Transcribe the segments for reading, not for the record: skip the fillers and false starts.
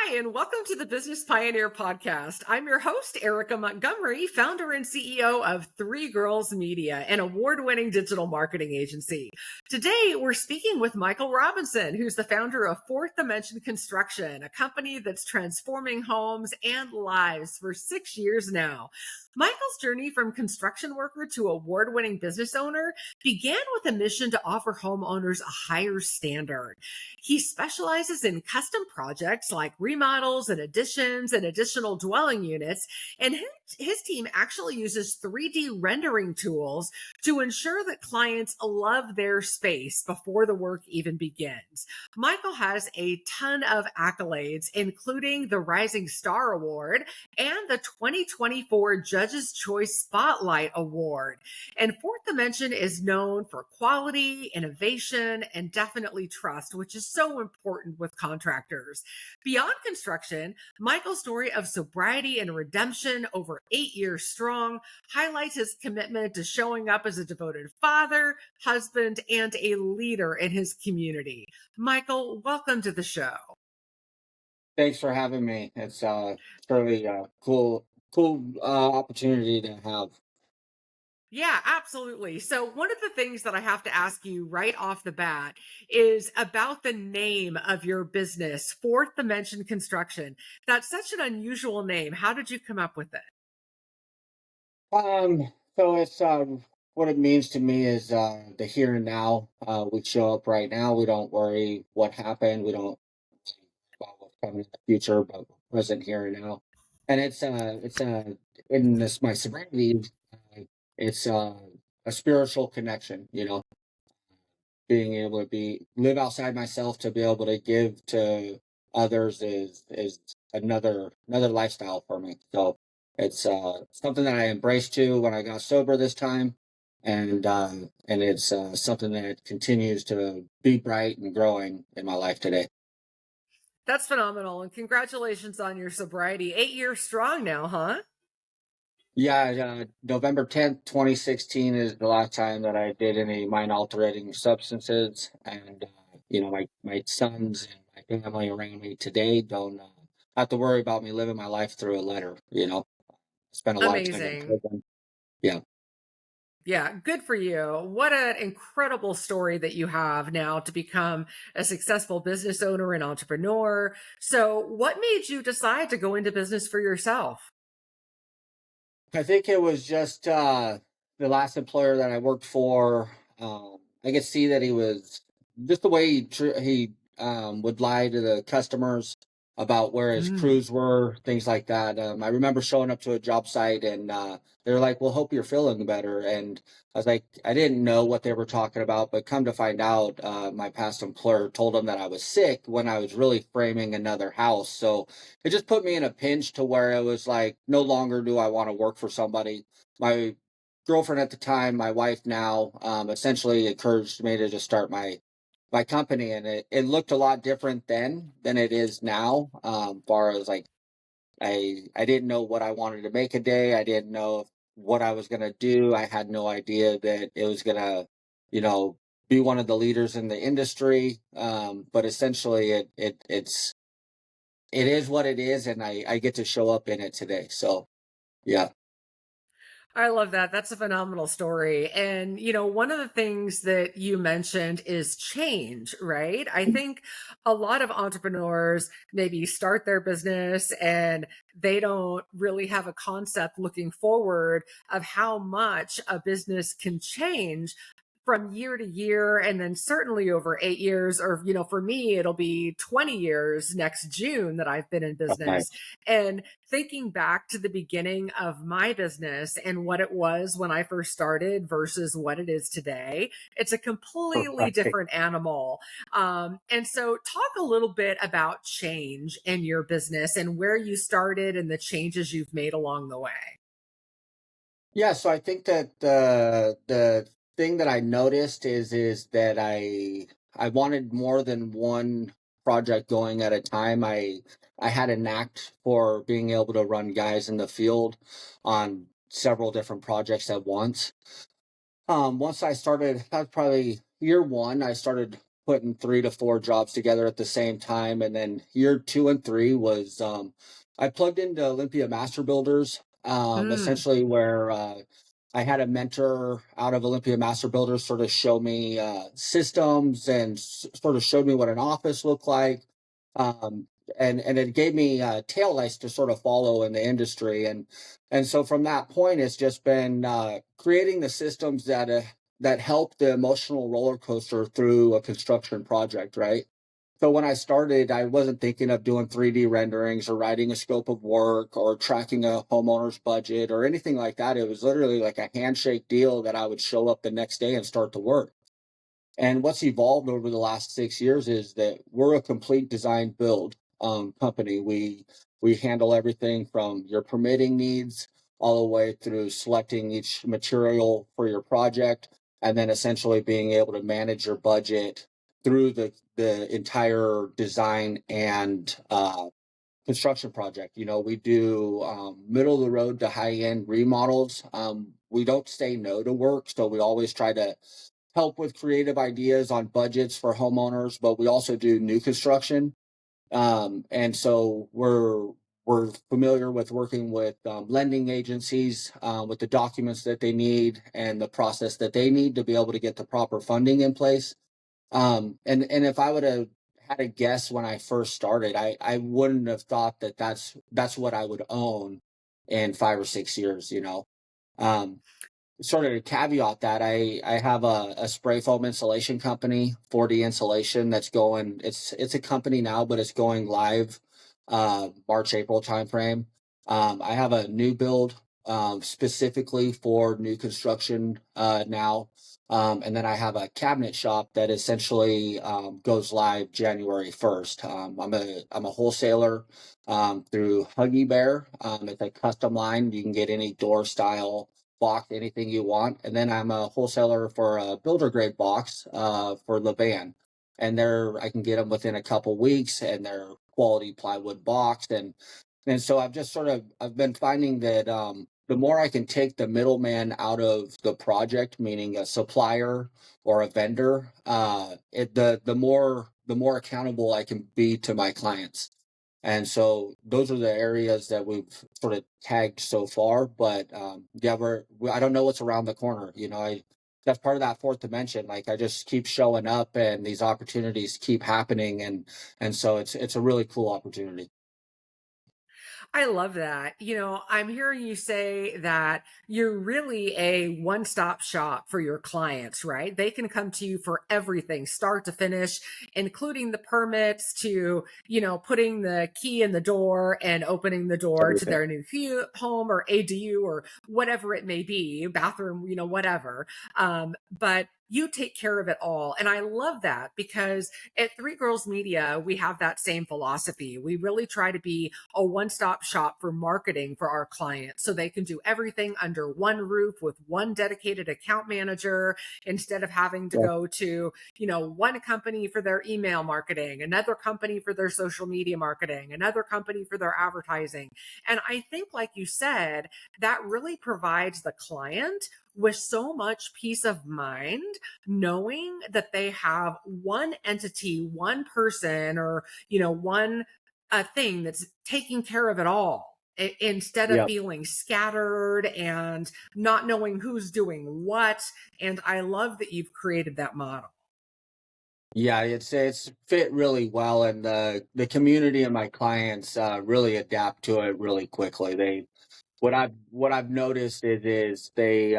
Hi, and welcome to the Business Pioneer Podcast. I'm your host, Erika Montgomery, founder and CEO of Three Girls Media, an award winning digital marketing agency. Today, we're speaking with Michael Robinson, who's the founder of Fourth Dimension Construction, a company that's transforming homes and lives for 6 years now. Michael's journey from construction worker to award winning business owner began with a mission to offer homeowners a higher standard. He specializes in custom projects like remodels and additions and additional dwelling units. And his team actually uses 3D rendering tools to ensure that clients love their space before the work even begins. Michael has a ton of accolades, including the Rising Star Award and the 2024 Judge's Choice Spotlight Award. And Fourth Dimension is known for quality, innovation, and definitely trust, which is so important with contractors. Beyond construction, Michael's story of sobriety and redemption over 8 years strong highlights his commitment to showing up as a devoted father, husband, and a leader in his community. Michael, welcome to the show. Thanks for having me. It's really cool opportunity to have. Yeah, absolutely. So, one of the things that I have to ask you right off the bat is about the name of your business, Fourth Dimension Construction. That's such an unusual name. How did you come up with it? So it's what it means to me is the here and now. We show up right now. We don't worry what happened. We don't worry about what's coming in the future, but we're present here and now. And it's in this my sobriety. It's a spiritual connection. Being able to be live outside myself to be able to give to others is another lifestyle for me. So it's something that I embraced too when I got sober this time, and it's something that continues to be bright and growing in my life today. That's phenomenal. And congratulations on your sobriety. 8 years strong now, huh? Yeah, November 10th, 2016 is the last time that I did any mind altering substances. And, my sons and my family around me today don't have to worry about me living my life through a letter. Spent a lot of time in Amazing. prison. Yeah. Yeah, good for you. What an incredible story that you have now to become a successful business owner and entrepreneur. So, what made you decide to go into business for yourself? I think it was just the last employer that I worked for. I could see that he was just the way he would lie to the customers about where his Mm. crews were, things like that. I remember showing up to a job site and they're like, "Well, hope you're feeling better." And I was like, I didn't know what they were talking about, but come to find out, my past employer told them that I was sick when I was really framing another house. So it just put me in a pinch to where it was like no longer do I want to work for somebody. My girlfriend at the time, my wife now, essentially encouraged me to just start my company, and it looked a lot different then than it is now. Far as like I didn't know what I wanted to make a day. I didn't know what I was gonna do. I had no idea that it was gonna, you know, be one of the leaders in the industry. But essentially, it is what it is, and I get to show up in it today. So yeah. I love that. That's a phenomenal story. And, one of the things that you mentioned is change, right? I think a lot of entrepreneurs maybe start their business and they don't really have a concept looking forward of how much a business can change from year to year, and then certainly over 8 years, or for me it'll be 20 years next June that I've been in Okay. business. And thinking back to the beginning of my business and what it was when I first started versus what it is today, it's a completely Right. different animal. And so talk a little bit about change in your business and where you started and the changes you've made along the way. Yeah, so I think that the thing that I noticed is that I wanted more than one project going at a time. I had a knack for being able to run guys in the field on several different projects at once. Once I started, that was probably year one. I started putting 3 to 4 jobs together at the same time. And then year 2 and 3 was I plugged into Olympia Master Builders, Mm. essentially where I had a mentor out of Olympia Master Builders sort of show me systems and sort of showed me what an office looked like. Um, and it gave me tail lights to sort of follow in the industry. And so from that point, it's just been creating the systems that help the emotional roller coaster through a construction project, right? So when I started, I wasn't thinking of doing 3D renderings or writing a scope of work or tracking a homeowner's budget or anything like that. It was literally like a handshake deal that I would show up the next day and start to work. And what's evolved over the last 6 years is that we're a complete design build company. We handle everything from your permitting needs all the way through selecting each material for your project, and then essentially being able to manage your budget through the entire design and construction project. You know, we do middle of the road to high end remodels. We don't say no to work, so we always try to help with creative ideas on budgets for homeowners, but we also do new construction. And so we're familiar with working with lending agencies with the documents that they need and the process that they need to be able to get the proper funding in place. And if I would have had a guess when I first started, I wouldn't have thought that that's what I would own in 5 or 6 years. You know, um, sort of to caveat that, I have a spray foam insulation company, 4D Insulation, that's going. It's a company now, but it's going live March April timeframe. I have a new build specifically for new construction now. And then I have a cabinet shop that essentially goes live January 1st. I'm a wholesaler through Huggy Bear. It's a custom line. You can get any door style box, anything you want. And then I'm a wholesaler for a builder grade box for Levan. And I can get them within a couple weeks, and they're quality plywood boxed. And so I've been finding that the more I can take the middleman out of the project, meaning a supplier or a vendor, the more accountable I can be to my clients. And so those are the areas that we've sort of tagged so far. But yeah, I don't know what's around the corner. You know, that's part of that fourth dimension. Like I just keep showing up, and these opportunities keep happening, and so it's a really cool opportunity. I love that. I'm hearing you say that you're really a one stop shop for your clients, right? They can come to you for everything, start to finish, including the permits to, putting the key in the door and opening the It's door to everything. their new home or ADU or whatever it may be, bathroom, whatever. But you take care of it all. And I love that because at Three Girls Media, we have that same philosophy. We really try to be a one stop shop for marketing for our clients so they can do everything under one roof with one dedicated account manager instead of having to Yeah. go to, one company for their email marketing, another company for their social media marketing, another company for their advertising. And I think, like you said, that really provides the client with so much peace of mind knowing that they have one entity, one person, or one thing that's taking care of it all, instead of Yeah. feeling scattered and not knowing who's doing what. And I love that you've created that model. Yeah, it's fit really well, and the community and my clients really adapt to it really quickly. What I've noticed is they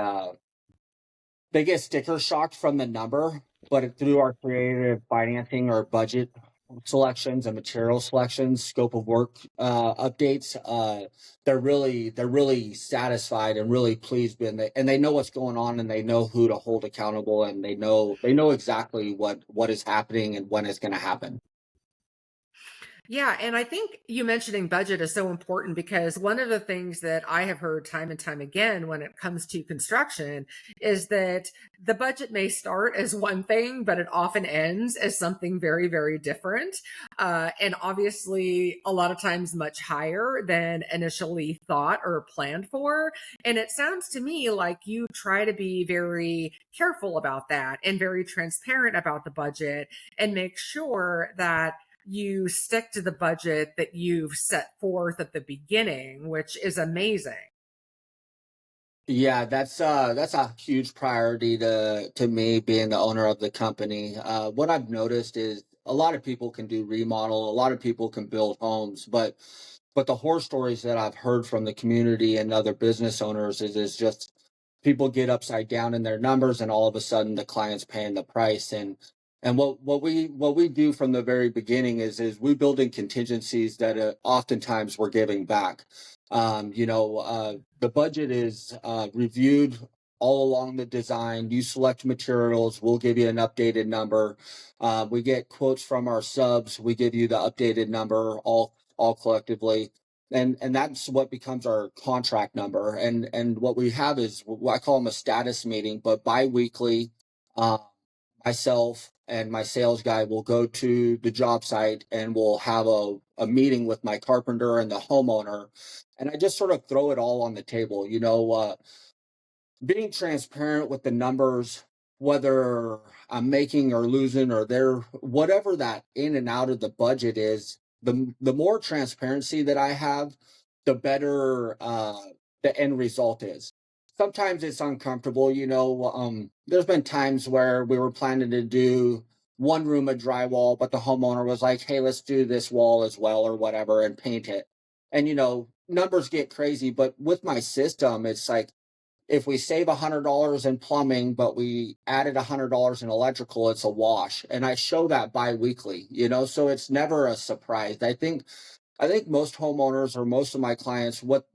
get sticker shocked from the number, but through our creative financing or budget selections and material selections, scope of work updates, they're really satisfied and really pleased, and they know what's going on, and they know who to hold accountable, and they know exactly what is happening and when it's going to happen. Yeah, and I think you mentioning budget is so important because one of the things that I have heard time and time again when it comes to construction is that the budget may start as one thing, but it often ends as something very, very different. And obviously, a lot of times much higher than initially thought or planned for. And it sounds to me like you try to be very careful about that and very transparent about the budget and make sure that you stick to the budget that you've set forth at the beginning, which is amazing. Yeah, that's a huge priority to me being the owner of the company. What I've noticed is a lot of people can do remodel, a lot of people can build homes, but the horror stories that I've heard from the community and other business owners is just people get upside down in their numbers and all of a sudden the client's paying the price. And what we do from the very beginning is we build in contingencies that oftentimes we're giving back. The budget is reviewed all along the design. You select materials, we'll give you an updated number. We get quotes from our subs, we give you the updated number all collectively. And that's what becomes our contract number. And what we have is what I call them a status meeting, but biweekly. Uh, Myself and my sales guy will go to the job site and we'll have a meeting with my carpenter and the homeowner. And I just sort of throw it all on the table. Being transparent with the numbers, whether I'm making or losing or they're whatever that in and out of the budget is, the more transparency that I have, the better the end result is. Sometimes it's uncomfortable, there's been times where we were planning to do one room of drywall, but the homeowner was like, hey, let's do this wall as well or whatever and paint it. And numbers get crazy, but with my system, it's like if we save $100 in plumbing, but we added $100 in electrical, it's a wash. And I show that biweekly, so it's never a surprise. I think most homeowners or most of my clients, what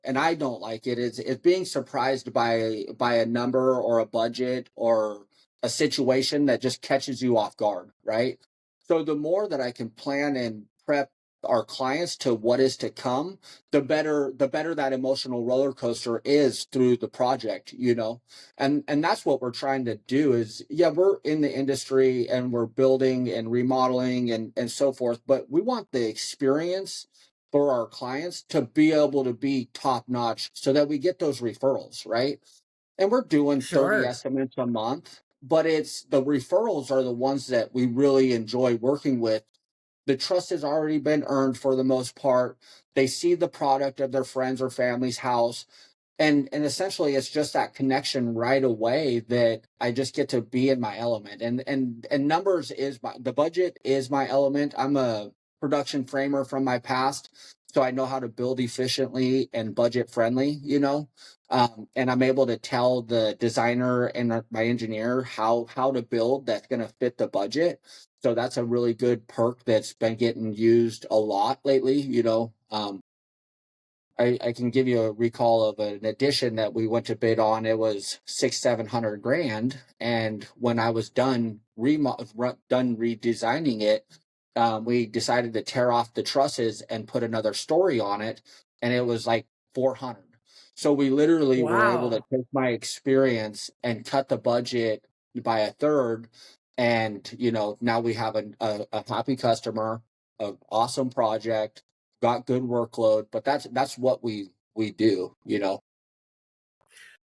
and I don't like it is being surprised by a number or a budget or a situation that just catches you off guard, right? So the more that I can plan and prep our clients to what is to come, the better that emotional roller coaster is through the project, and that's what we're trying to do is, yeah, we're in the industry and we're building and remodeling and so forth, but we want the experience for our clients to be able to be top notch so that we get those referrals, right? And we're doing 30 Sure. estimates a month, but it's the referrals are the ones that we really enjoy working with. The trust has already been earned for the most part. They see the product of their friends or family's house. And essentially it's just that connection right away that I just get to be in my element. And numbers is the budget is my element. I'm a production framer from my past, so I know how to build efficiently and budget friendly, and I'm able to tell the designer and my engineer how to build that's going to fit the budget. So that's a really good perk that's been getting used a lot lately. I can give you a recall of an addition that we went to bid on. It was 700 grand, and when I was done redesigning it, we decided to tear off the trusses and put another story on it, and it was like 400. So we literally were able to Wow. take my experience and cut the budget by a third, and now we have a happy customer, an awesome project, got good workload, but that's what we do.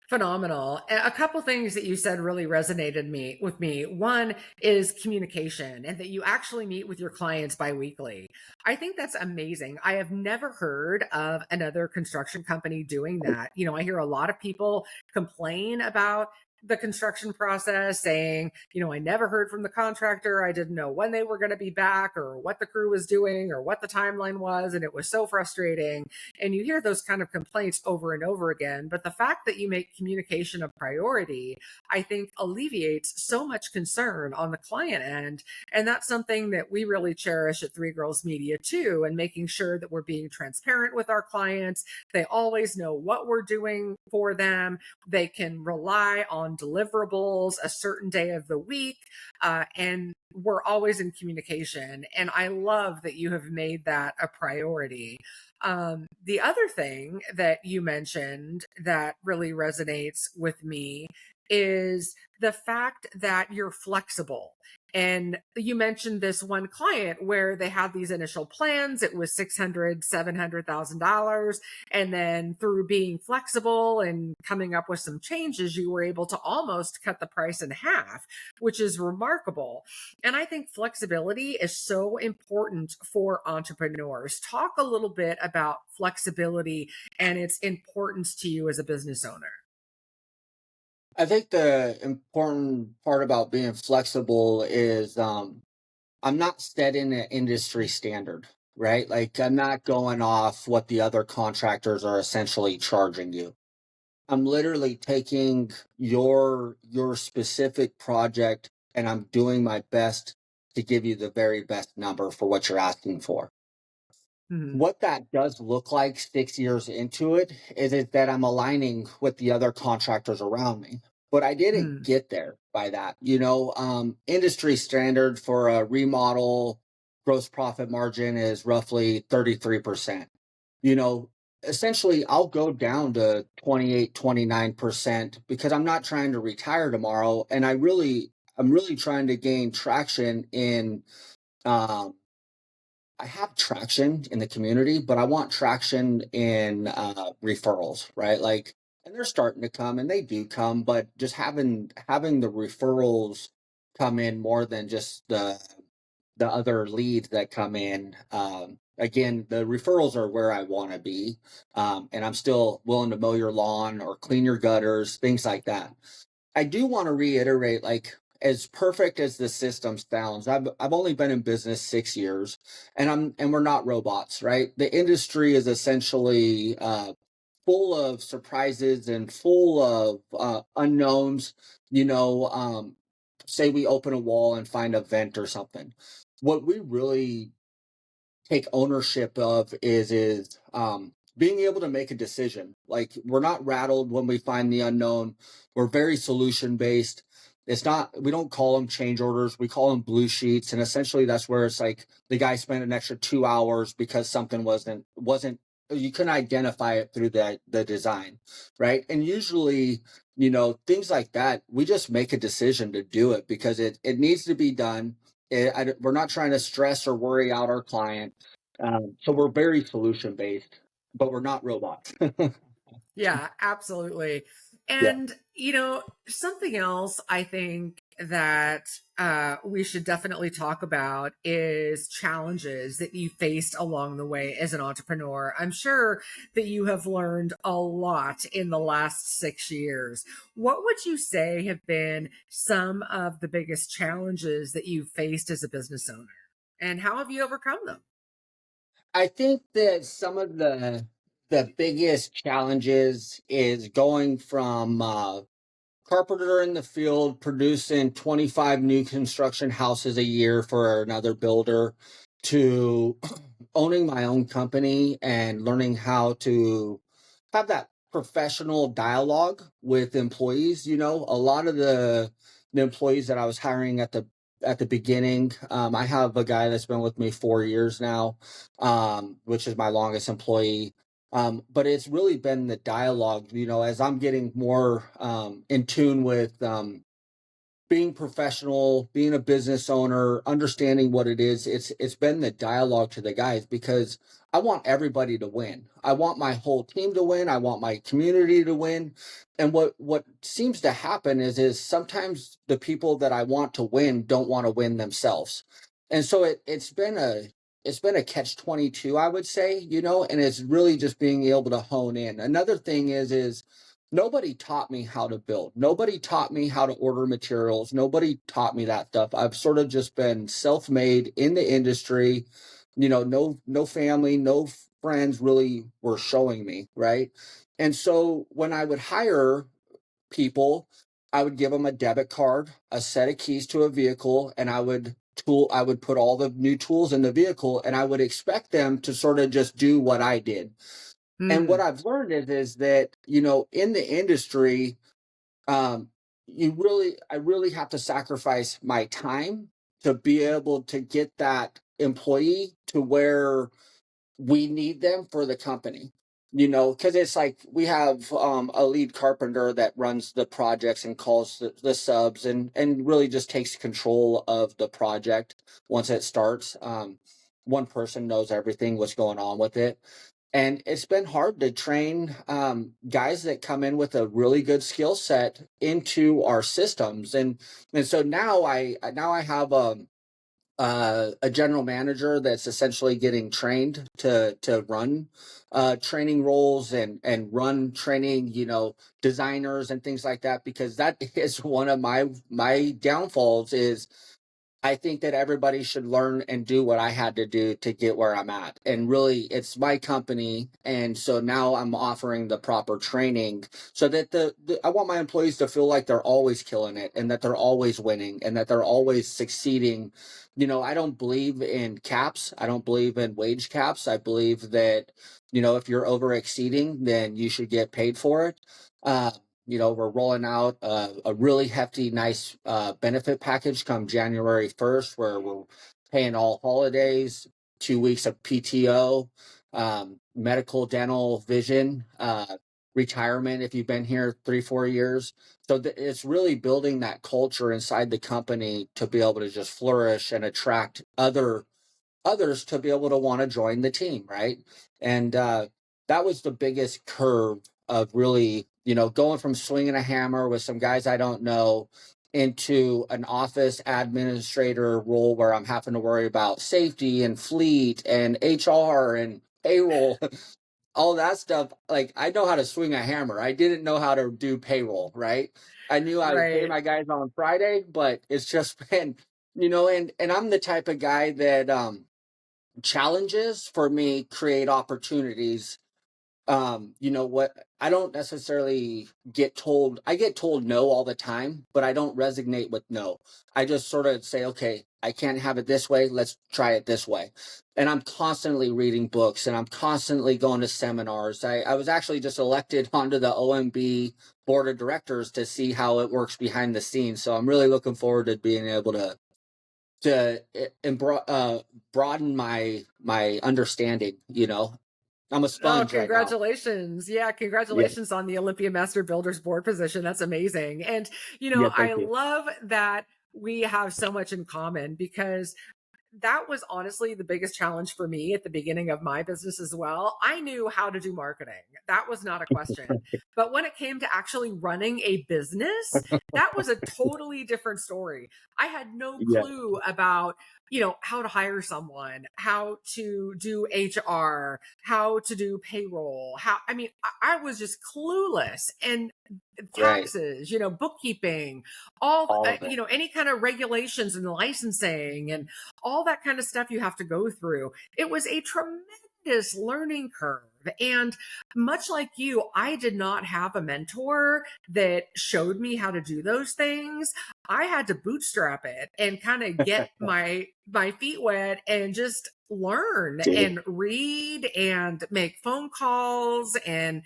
Phenomenal. A couple things that you said really resonated me with me. One is communication and that you actually meet with your clients biweekly. I think that's amazing. I have never heard of another construction company doing that. I hear a lot of people complain about the construction process saying, I never heard from the contractor. I didn't know when they were going to be back or what the crew was doing or what the timeline was. And it was so frustrating. And you hear those kind of complaints over and over again. But the fact that you make communication a priority, I think alleviates so much concern on the client end. And that's something that we really cherish at Three Girls Media too, and making sure that we're being transparent with our clients. They always know what we're doing for them. They can rely on on deliverables a certain day of the week. And we're always in communication. And I love that you have made that a priority. The other thing that you mentioned that really resonates with me is the fact that you're flexible. And you mentioned this one client where they had these initial plans. It was $700,000. And then through being flexible and coming up with some changes, you were able to almost cut the price in half, which is remarkable. And I think flexibility is so important for entrepreneurs. Talk a little bit about flexibility and its importance to you as a business owner. I think the important part about being flexible is I'm not setting an industry standard, right? Like I'm not going off what the other contractors are essentially charging you. I'm literally taking your specific project and I'm doing my best to give you the very best number for what you're asking for. Mhm. What that does look like 6 years into it is that I'm aligning with the other contractors around me. But I didn't Mhm. get there by that. Industry standard for a remodel gross profit margin is roughly 33%. You know, Essentially, I'll go down to 28, 29% because I'm not trying to retire tomorrow. And I'm really trying to gain traction in um, I have traction in the community, but I want traction in referrals, right? Like, and they're starting to come, and they do come, but just having the referrals come in more than just the other leads that come in. Again, the referrals are where I want to be, and I'm still willing to mow your lawn or clean your gutters, things like that. I do want to reiterate, like, as perfect as the system sounds, I've only been in business 6 years, and we're not robots, right? The industry is essentially full of surprises and full of unknowns. You know, say we open a wall and find a vent or something. What we really take ownership of is being able to make a decision. Like we're not rattled when we find the unknown. We're very solution based. It's not We don't call them change orders. We call them blue sheets. And essentially that's where it's like the guy spent an extra 2 hours because something wasn't you couldn't identify it through the design, right? And usually, things like that, we just make a decision to do it because it needs to be done. We're not trying to stress or worry out our client. So we're very solution based, but we're not robots. Yeah, absolutely. Yeah. And, something else I think that we should definitely talk about is challenges that you faced along the way as an entrepreneur. I'm sure that you have learned a lot in the last 6 years. What would you say have been some of the biggest challenges that you've faced as a business owner? And how have you overcome them? I think that some of the biggest challenges is going from carpenter in the field producing 25 new construction houses a year for another builder to owning my own company and learning how to have that professional dialogue with employees. A lot of the employees that I was hiring at the beginning, I have a guy that's been with me 4 years now, which is my longest employee. But it's really been the dialogue, as I'm getting more in tune with being professional, being a business owner, understanding what it is. It's been the dialogue to the guys because I want everybody to win. I want my whole team to win. I want my community to win. And what seems to happen is sometimes the people that I want to win don't want to win themselves. And so it's been a catch 22, I would say, and it's really just being able to hone in. Another thing is nobody taught me how to build. Nobody taught me how to order materials. Nobody taught me that stuff. I've sort of just been self-made in the industry. No family, no friends really were showing me, right? And so when I would hire people, I would give them a debit card, a set of keys to a vehicle, and I would put all the new tools in the vehicle and I would expect them to sort of just do what I did. And what Mm, I've learned is that, in the industry, um, I really have to sacrifice my time to be able to get that employee to where we need them for the company. Because it's like we have a lead carpenter that runs the projects and calls the subs and really just takes control of the project once it starts. One person knows everything, what's going on with it. And it's been hard to train guys that come in with a really good skill set into our systems. And so now I have a general manager that's essentially getting trained to run training roles and run training, designers and things like that, because that is one of my downfalls. Is I think that everybody should learn and do what I had to do to get where I'm at. And really, it's my company. And so now I'm offering the proper training so that I want my employees to feel like they're always killing it and that they're always winning and that they're always succeeding. I don't believe in caps. I don't believe in wage caps. I believe that, if you're over exceeding, then you should get paid for it. Uh, we're rolling out a really hefty, nice benefit package come January 1st, where we're paying all holidays, 2 weeks of PTO, medical, dental, vision, retirement if you've been here 3-4 years. So it's really building that culture inside the company to be able to just flourish and attract others to be able to want to join the team, right? And that was the biggest curve of really, going from swinging a hammer with some guys I don't know into an office administrator role where I'm having to worry about safety and fleet and HR and payroll, all that stuff. Like, I know how to swing a hammer. I didn't know how to do payroll, right? I knew I would pay Right. my guys on Friday, but it's just been, and I'm the type of guy that challenges for me create opportunities. What I don't necessarily I get told no all the time, but I don't resonate with no. I just sort of say, okay, I can't have it this way, let's try it this way. And I'm constantly reading books and I'm constantly going to seminars. I was actually just elected onto the OMB board of directors to see how it works behind the scenes, so I'm really looking forward to being able to broaden my understanding. I'm a Oh, sponge right now. congratulations. Yeah, Yeah. congratulations on the Olympia Master Builders Board position. That's amazing. And, Yeah, I thank you. love that we have so much in common, because that was honestly the biggest challenge for me at the beginning of my business as well. I knew how to do marketing. That was not a question. But when it came to actually running a business, that was a totally different story. I had no Yeah, clue about, how to hire someone, how to do HR, how to do payroll, I was just clueless. And right. taxes, bookkeeping, all, All of it. any kind of regulations and licensing and all that kind of stuff you have to go through. It was a tremendous learning curve. And much like you, I did not have a mentor that showed me how to do those things. I had to bootstrap it and kind of get my feet wet and just learn Dude. and read and make phone calls and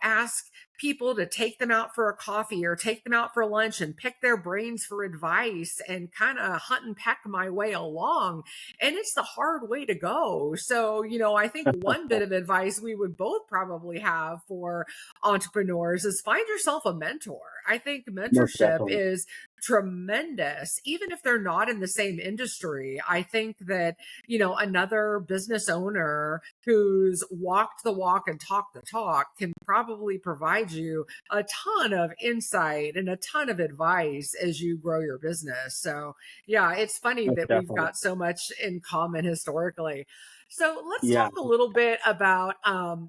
ask people to take them out for a coffee or take them out for lunch and pick their brains for advice and kind of hunt and peck my way along. And it's the hard way to go. So, I think one bit of advice we would both probably have for entrepreneurs is find yourself a mentor. I think Most mentorship definitely. is tremendous, even if they're not in the same industry. I think that, another business owner who's walked the walk and talked the talk can probably provide you a ton of insight and a ton of advice as you grow your business. So, yeah, it's funny Most that we've definitely. got so much in common historically. So let's Yeah. talk a little bit about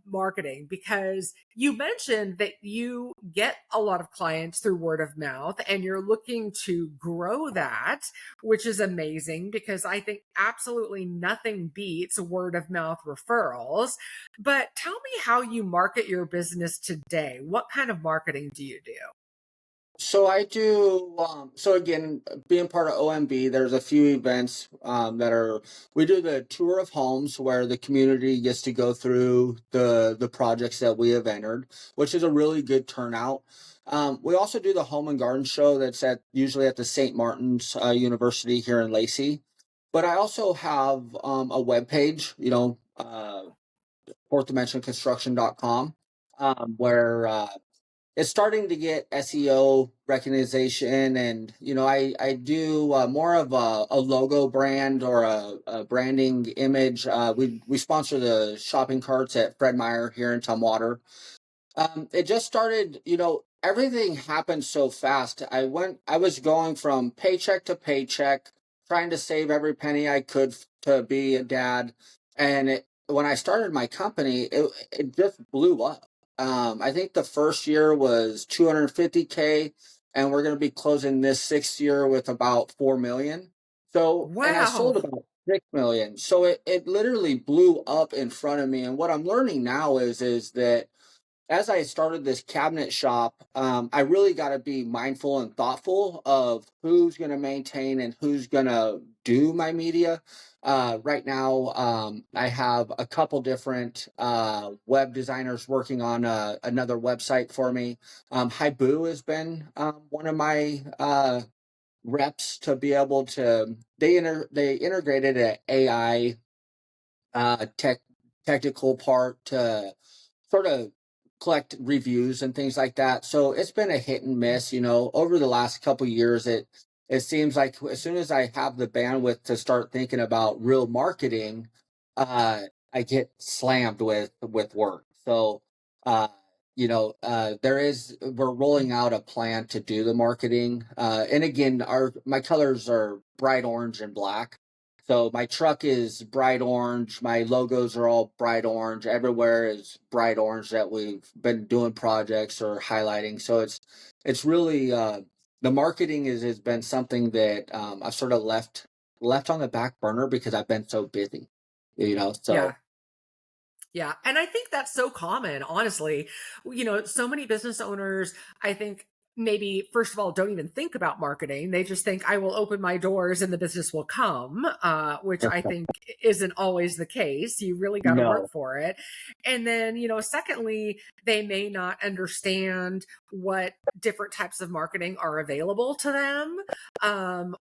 marketing, because you mentioned that you get a lot of clients through word of mouth and you're looking to grow that, which is amazing, because I think absolutely nothing beats word of mouth referrals. But tell me how you market your business today. What kind of marketing do you do? So I do. So again, being part of OMB, there's a few events that are. We do the tour of homes where the community gets to go through the projects that we have entered, which is a really good turnout. We also do the home and garden show that's at usually at the St. Martin's University here in Lacey. But I also have a web page, fourthdimensionconstruction.com, where it's starting to get SEO recognition, and I do more of a logo brand or a branding image. We sponsor the shopping carts at Fred Meyer here in Tumwater. It just started, everything happened so fast. I was going from paycheck to paycheck, trying to save every penny I could to be a dad. And when I started my company, it just blew up. I think the first year was 250K, and we're going to be closing this sixth year with about 4 million. So, and I sold Wow. about 6 million. So it literally blew up in front of me. And what I'm learning now is that as I started this cabinet shop, I really got to be mindful and thoughtful of who's going to maintain and who's going to do my media. Right now, I have a couple different web designers working on another website for me. Haibu has been one of my reps to be able to. They integrated an AI technical part to sort of collect reviews and things like that. So it's been a hit and miss, over the last couple of years. It seems like as soon as I have the bandwidth to start thinking about real marketing, uh, I get slammed with work. So we're rolling out a plan to do the marketing. And again, our my colors are bright orange and black. So my truck is bright orange. My logos are all bright orange. Everywhere is bright orange that we've been doing projects or highlighting. So it's really the marketing has been something that I've sort of left on the back burner because I've been so busy. Yeah. So Yeah. And I think that's so common, honestly. So many business owners, I think, maybe first of all don't even think about marketing. They just think I will open my doors and the business will come, which I think isn't always the case. You really got to work no, for it. And then, secondly, they may not understand what different types of marketing are available to them,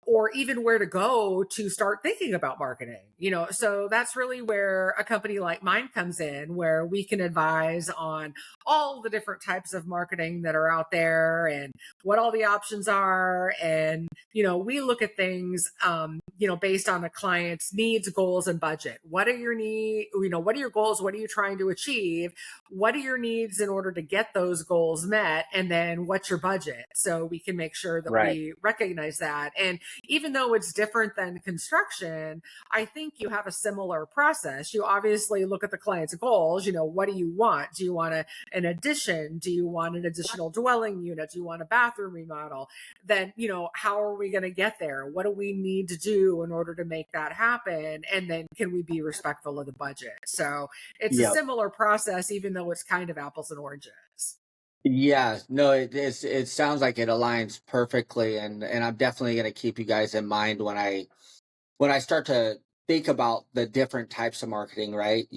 or even where to go to start thinking about marketing. So that's really where a company like mine comes in, where we can advise on all the different types of marketing that are out there and what all the options are. And, we look at things, based on a client's needs, goals, and budget. What are your needs? What are your goals? What are you trying to achieve? What are your needs in order to get those goals met? And then what's your budget? So we can make sure that right, we recognize that. And even though it's different than construction, I think you have a similar process. You obviously look at the client's goals. What do you want? Do you want an addition? Do you want an additional dwelling unit? Do you want a bathroom remodel? Then, how are we going to get there? What do we need to do in order to make that happen? And then can we be respectful of the budget? So it's a yeah, similar process, even though it's kind of apples and oranges. yeah, no, it sounds like it aligns perfectly, and I'm definitely going to keep you guys in mind when I start to think about the different types of marketing, right?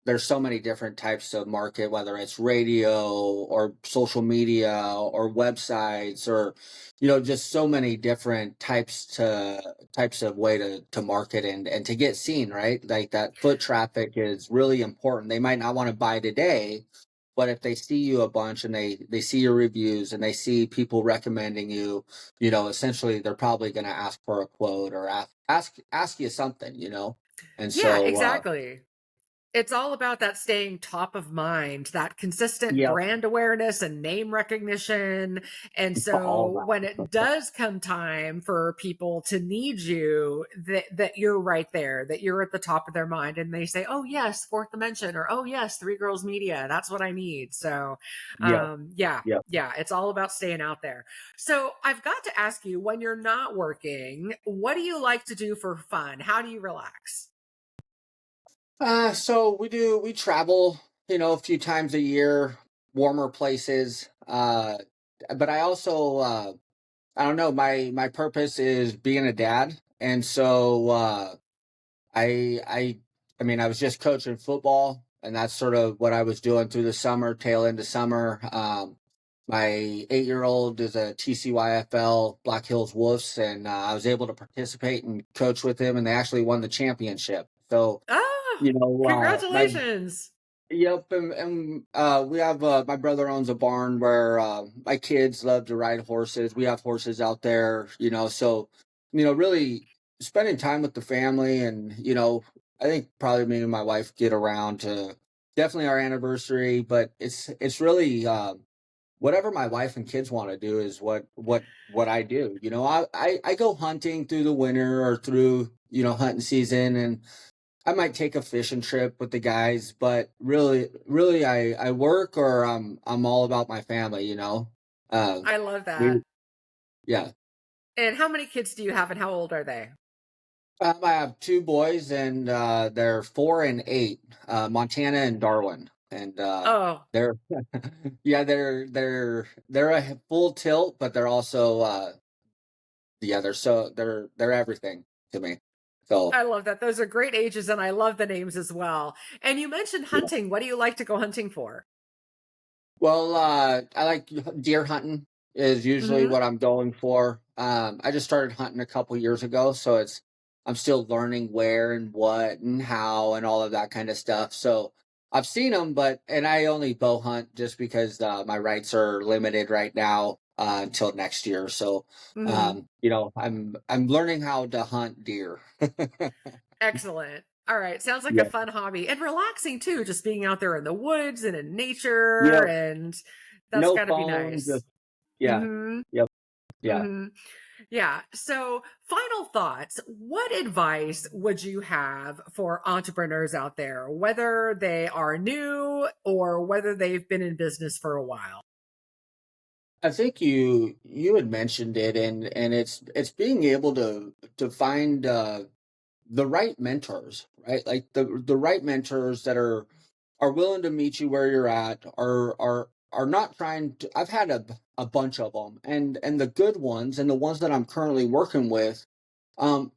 There's so many different types of market, whether it's radio or social media or websites or, just so many different types of way to market and to get seen, right? Like that foot traffic is really important. They might not want to buy today, but if they see you a bunch and they see your reviews and they see people recommending you, essentially they're probably going to ask for a quote or ask you something, and Yeah, so exactly. It's all about that staying top of mind, that consistent yep, brand awareness and name recognition. And all so when that. it does come time for people to need you, that you're right there, that you're at the top of their mind and they say, oh yes, fourth dimension, or oh yes, three girls media. That's what I need. So Yep, yeah, yep. yeah, it's all about staying out there. So I've got to ask you, when you're not working, what do you like to do for fun? How do you relax? So we travel, a few times a year, warmer places. but I also, I don't know, my purpose is being a dad. And so, I I I mean, I was just coaching football, and that's sort of what I was doing through the summer, tail end of summer. My 8-year-old is a TCYFL Black Hills Wolves, and I was able to participate and coach with him, and they actually won the championship. So, Oh, my congratulations. yep, and we have my brother owns a barn where my kids love to ride horses. We have horses out there, so really spending time with the family, and I think probably me and my wife get around to definitely our anniversary, but it's really whatever my wife and kids want to do is what I do. I go hunting through the winter or through hunting season, and I might take a fishing trip with the guys, but really, I work or I'm all about my family. Uh, I love that. we yeah. And how many kids do you have and how old are they? I have two boys, and they're 4 and 8, Montana and Darwin, and Oh, they're yeah, they're a full tilt, but they're also they're everything to me. So. I love that. Those are great ages and I love the names as well. And you mentioned hunting. What do you like to go hunting for? Well, I like deer hunting is usually Mhm. what I'm going for. I just started hunting a couple years ago, so I'm still learning where and what and how and all of that kind of stuff. So I've seen them, and I only bow hunt just because my rights are limited right now until next year. So, Mhm. I'm learning how to hunt deer. Excellent. All right. Sounds like a Yeah. fun hobby and relaxing too, just being out there in the woods and in nature. Yep. And that's No got to be phone. nice. Just yeah. Hmm. Yep. Yeah. Hmm. Yeah. So, final thoughts. What advice would you have for entrepreneurs out there, whether they are new or whether they've been in business for a while? I think you had mentioned it, and it's being able to find the right mentors, right? Like the right mentors that are willing to meet you where you're at, are not trying to. I've had a bunch of them, and the good ones and the ones that I'm currently working with,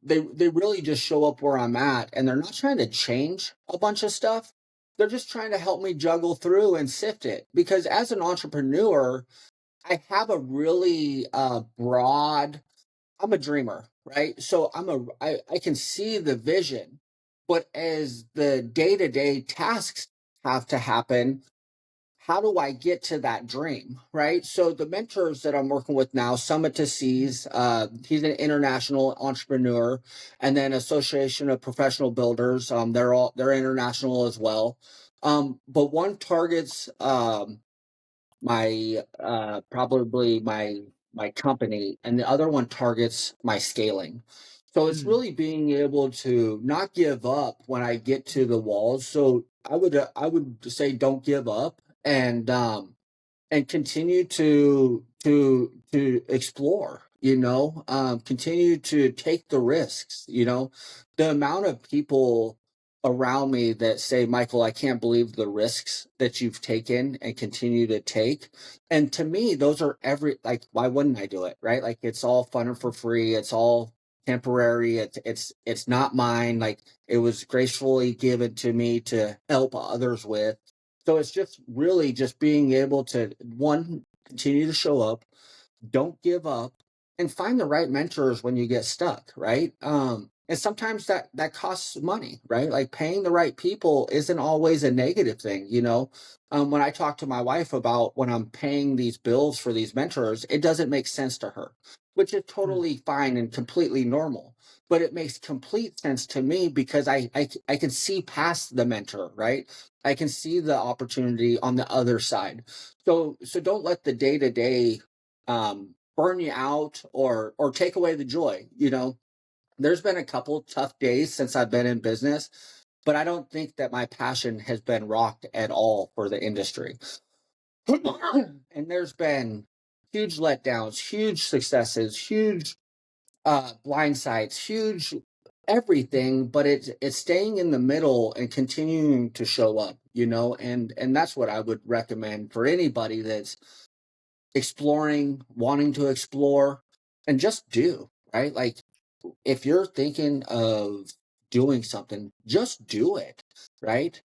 they really just show up where I'm at, and they're not trying to change a bunch of stuff. They're just trying to help me juggle through and sift it, because as an entrepreneur, I have a really broad. I'm a dreamer, right? So I can see the vision, but as the day to day tasks have to happen, how do I get to that dream, right? So the mentors that I'm working with now, Summit to Seize, he's an international entrepreneur, and then Association of Professional Builders, they're international as well. But one targets my probably my company, and the other one targets my scaling. So it's Mm. really being able to not give up when I get to the walls. So I would say don't give up, and continue to explore, continue to take the risks. The amount of people around me that say, Michael, I can't believe the risks that you've taken and continue to take. And to me, those are like, why wouldn't I do it, right? Like, it's all fun and for free, it's all temporary, it's not mine. Like, it was gracefully given to me to help others with. So it's just really just being able to, one, continue to show up, don't give up, and find the right mentors when you get stuck, right? And sometimes that costs money, right? Like, paying the right people isn't always a negative thing. When I talk to my wife about when I'm paying these bills for these mentors, it doesn't make sense to her, which is Mm. totally fine and completely normal. But it makes complete sense to me because I can see past the mentor, right? I can see the opportunity on the other side. So don't let the day to day burn you out or take away the joy. There's been a couple tough days since I've been in business, but I don't think that my passion has been rocked at all for the industry. And there's been huge letdowns, huge successes, huge blind sides, huge everything, but it's staying in the middle and continuing to show up, and that's what I would recommend for anybody that's exploring, wanting to explore, and just do, right? Like if you're thinking of doing something, just do it, right?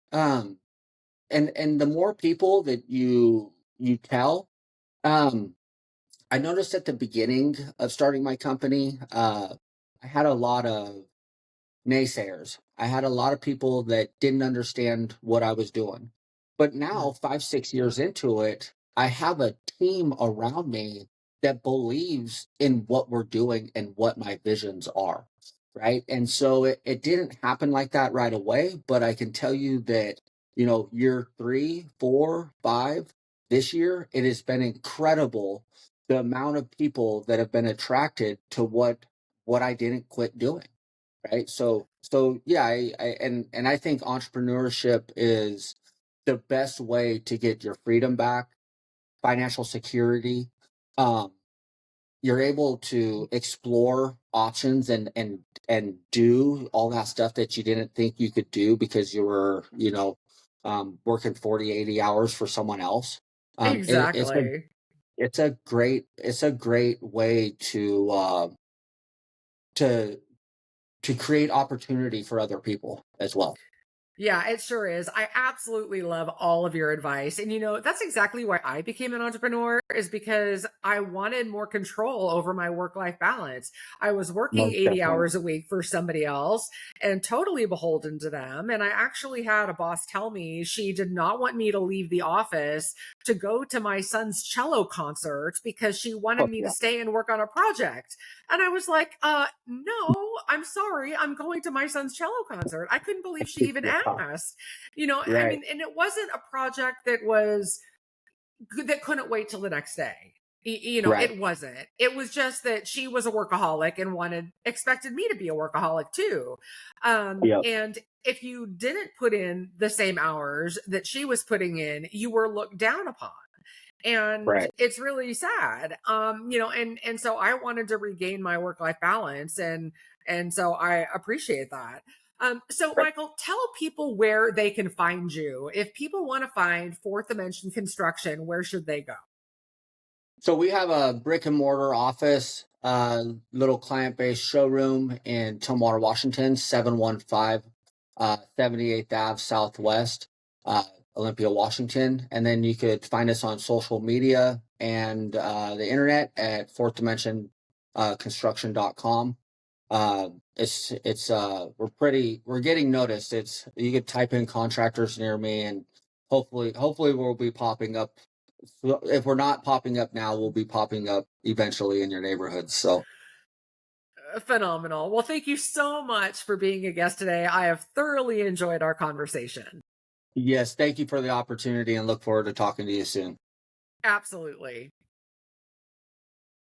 And the more people that you tell, um, I noticed at the beginning of starting my company, I had a lot of naysayers. I had a lot of people that didn't understand what I was doing. But now, 5, 6 years into it, I have a team around me that believes in what we're doing and what my visions are. Right. And so it didn't happen like that right away. But I can tell you that, year 3, 4, 5, this year, it has been incredible the amount of people that have been attracted to what I didn't quit doing. Right. So yeah, and I think entrepreneurship is the best way to get your freedom back, financial security. Um, you're able to explore options and do all that stuff that you didn't think you could do because you were, working 40, 80 hours for someone else. It's a Exactly. great way to to create opportunity for other people as well. Yeah, it sure is. I absolutely love all of your advice. And that's exactly why I became an entrepreneur is because I wanted more control over my work-life balance. I was working Most 80 definitely. hours a week for somebody else and totally beholden to them. And I actually had a boss tell me she did not want me to leave the office to go to my son's cello concert because she wanted Oh, me to yeah. stay and work on a project. And I was like, no, I'm sorry. I'm going to my son's cello concert. I couldn't believe she even Yeah, asked. I right. mean, and it wasn't a project that couldn't wait till the next day. Right. It wasn't. It was just that she was a workaholic and expected me to be a workaholic too. Yep. And if you didn't put in the same hours that she was putting in, you were looked down upon, and Right. it's really sad. And so I wanted to regain my work life balance, and so I appreciate that. So Right. Michael, tell people where they can find you if people want to find Fourth Dimension Construction. Where should they go? So we have a brick and mortar office, little client based showroom in Tumwater, Washington, 715 78th Ave Southwest, uh, Olympia, Washington. And then you could find us on social media and the internet at fourthdimension construction.com. We're getting noticed. It's You could type in contractors near me and hopefully we'll be popping up. If we're not popping up now, we'll be popping up eventually in your neighborhood. So Phenomenal. Well, thank you so much for being a guest today. I have thoroughly enjoyed our conversation. yes, thank you for the opportunity and look forward to talking to you soon. Absolutely.